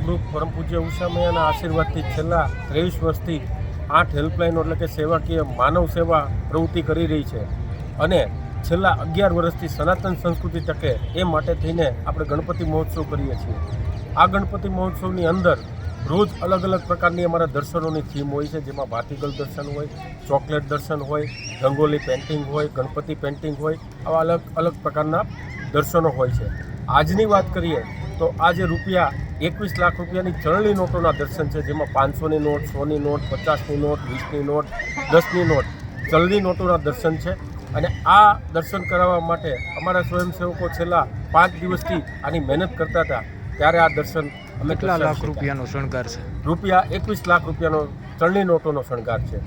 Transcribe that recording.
Group પરમ પૂજ્ય ઉષા મૈયાના આશીર્વાદથી છેલ્લા 23 વર્ષથી 8 હેલ્પલાઇનો એટલે કે સેવાકીય માનવ સેવા પ્રવૃત્તિ કરી રહી છે અને છેલ્લા 11 વર્ષથી સનાતન સંસ્કૃતિ ટકે એ માટે થઈને આપણે ગણપતિ મહોત્સવ કરીએ છીએ. આ ગણપતિ મહોત્સવની અંદર રોજ અલગ અલગ પ્રકારની અમારા દર્શનોની થીમ હોય છે, જેમાં ભાતીગળ દર્શન હોય, ચોકલેટ દર્શન હોય, રંગોલી પેઇન્ટિંગ હોય, ગણપતિ પેઇન્ટિંગ હોય, આવા અલગ અલગ પ્રકારના દર્શનો હોય છે. આજની વાત કરીએ તો આજે રૂપિયા 21 લાખ રૂપિયાની ચલણી નોટોના દર્શન છે, જેમાં 500ની નોટ, 100ની નોટ, 50ની નોટ, 20ની નોટ, 10ની નોટ ચલણી નોટોના દર્શન છે. અને આ દર્શન કરાવવા માટે અમારા સ્વયંસેવકો છેલ્લા 5 દિવસથી આની મહેનત કરતા હતા, ત્યારે આ દર્શન અમે કેટલા લાખ રૂપિયાનો શણગાર છે? રૂપિયા 21 લાખ રૂપિયાનો ચલણી નોટોનો શણગાર છે.